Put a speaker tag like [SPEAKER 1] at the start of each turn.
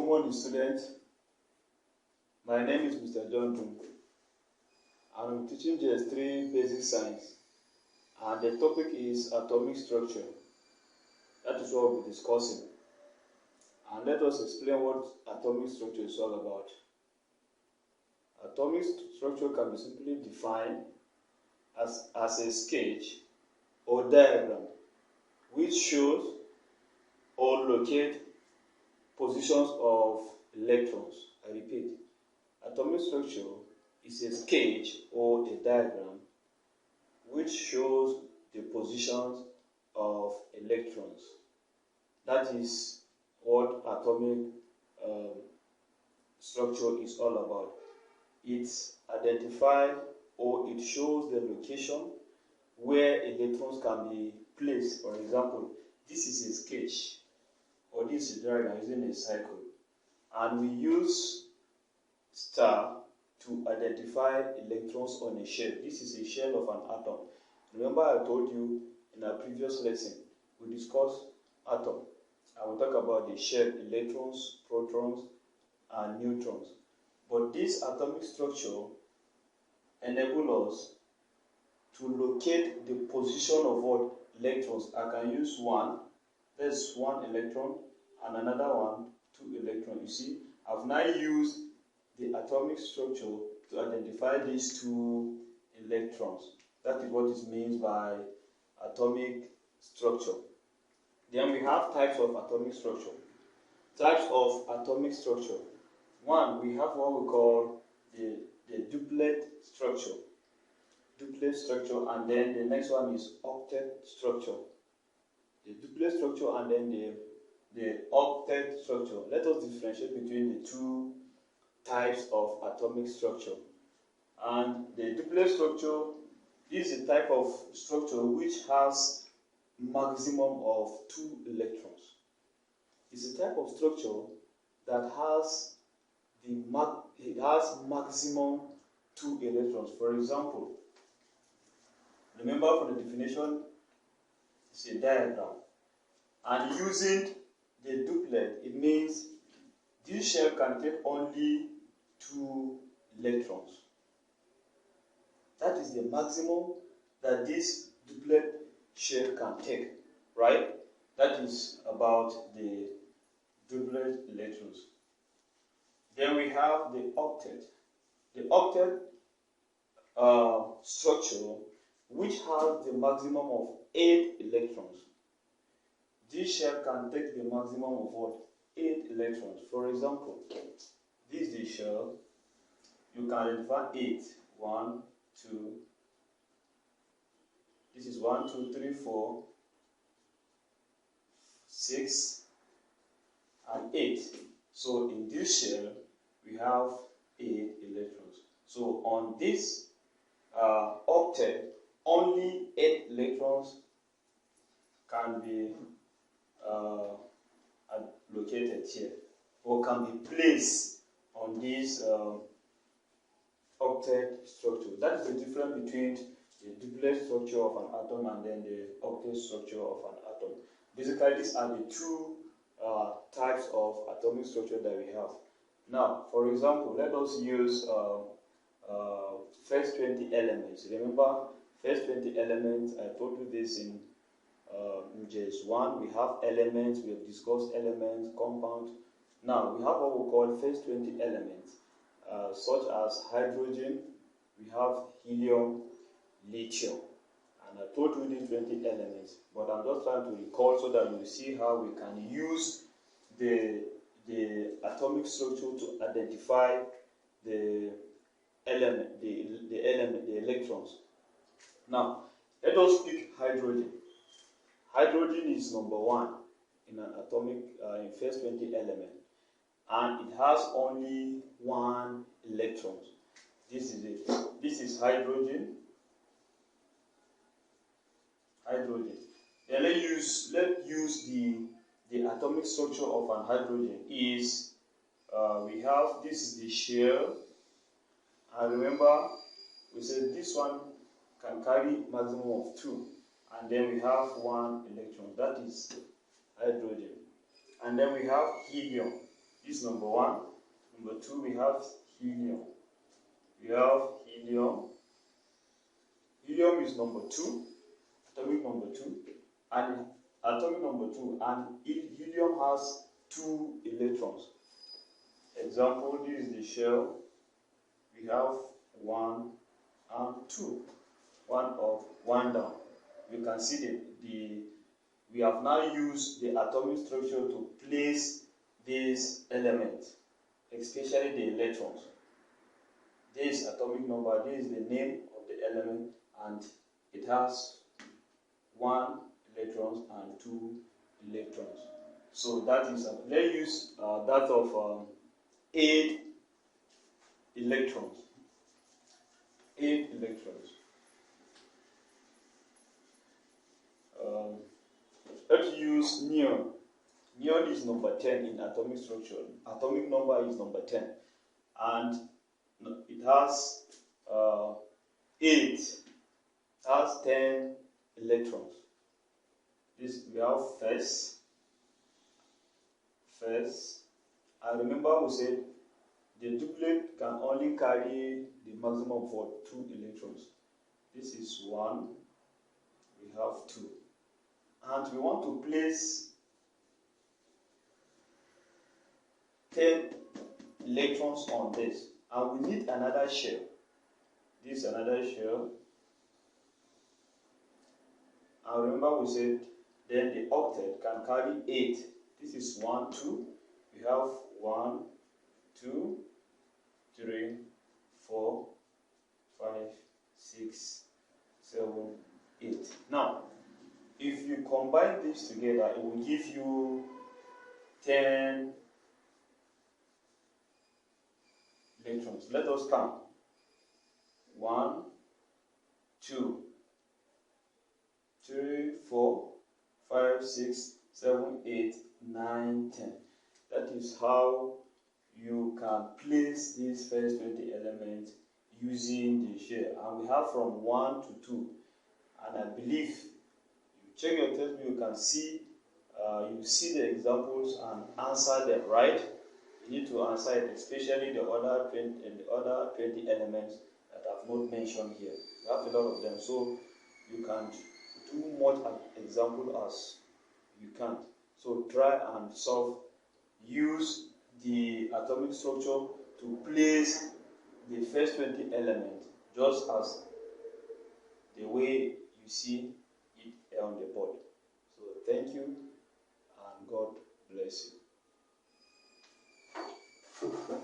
[SPEAKER 1] morning, students. My name is Mr. John Doom, and I'm teaching JS3 Basic Science, and the topic is atomic structure. That is what we'll be discussing. And let us explain what atomic structure is all about. Atomic structure can be simply defined as a sketch or diagram which shows or locates positions of electrons. I repeat, atomic structure is a sketch or a diagram which shows the positions of electrons. That is what atomic structure is all about. It identifies or it shows the location where electrons can be placed. For example, this is a sketch or this is a diagram using a cycle, and we use star to identify electrons on a shell. This is a shell of an atom. Remember, I told you in our previous lesson we discussed atom. I will talk about the shell, electrons, protons, and neutrons. But this atomic structure enables us to locate the position of what electrons. I can use one. There's one electron, and another one, two electrons. You see, I've now used the atomic structure to identify these two electrons. That is what it means by atomic structure. Then we have types of atomic structure. Types of atomic structure. One, we have what we call the duplet structure. Duplet structure, and then the next one is octet structure. The duplet structure and then the octet structure. Let us differentiate between the two types of atomic structure. And the duplet structure is a type of structure which has maximum of 2 electrons. It's a type of structure that has maximum 2 electrons. For example, remember from the definition, it's a diagram. And using the duplet, it means this shell can take only 2 electrons. That is the maximum that this duplet shell can take, right? That is about the duplet electrons. Then we have the octet. The octet structure, which has the maximum of 8 electrons. This shell can take the maximum of what? 8 electrons. For example, this is the shell. You can identify 8. 1, 2. This is 1, 2, 3, 4, 6, and 8. So in this shell, we have 8 electrons. So on this octet, only 8 electrons can be located here, or can be placed on this octet structure. That is the difference between the duplet structure of an atom and then the octet structure of an atom. Basically, these are the two types of atomic structure that we have. Now, for example, let us use first 20 elements. Remember, first 20 elements, I told you this in JS1. We have elements, we have discussed elements, compounds. Now, we have what we call first 20 elements, such as hydrogen, we have helium, lithium. And I told you these 20 elements, but I'm just trying to recall so that you see how we can use the atomic structure to identify the electrons. Now, let us pick hydrogen. Hydrogen is number 1 in an atomic, in first 20 element, and it has only 1 electron. This is it. This is hydrogen. Hydrogen. Then let's use the atomic structure of an hydrogen. Is we have, this is the shell, and remember we said this one can carry maximum of 2, and then we have 1 electron. That is hydrogen. And then we have helium. This is number 1. Number 2, we have helium. We have helium. Helium is number 2, atomic number 2, and helium has 2 electrons. Example, this is the shell. We have 1 and 2, 1 up, 1 down. You can see we have now used the atomic structure to place this element, especially the electrons. This atomic number, this is the name of the element, and it has 1 electrons and 2 electrons. So that is, let's use that of 8 electrons. 8 electrons. Let's use neon. Neon is number 10 in atomic structure. Atomic number is number 10. And it has 8. Has 10 electrons. This we have first. I remember we said the duplet can only carry the maximum for 2 electrons. This is 1. We have 2. And we want to place 10 electrons on this. And we need another shell. This is another shell. And remember we said then the octet can carry 8. This is 1, 2. We have 1, 2, 3, 4, 5, 6, 7, 8. Now, if you combine this together, it will give you 10 electrons. Let us count. 1, 2, 3, 4, 5, 6, 7, 8, 9, 10. That is how you can place these first 20 elements using the shell. And we have from 1 to 2. And I believe you check your textbook, you can see you see the examples and answer them right. You need to answer it, especially the other 20 elements that I've not mentioned here. You have a lot of them, so you can do much example as you can. So try and solve. Use the atomic structure to place the first 20 elements just as the way you see it on the board. So thank you and God bless you.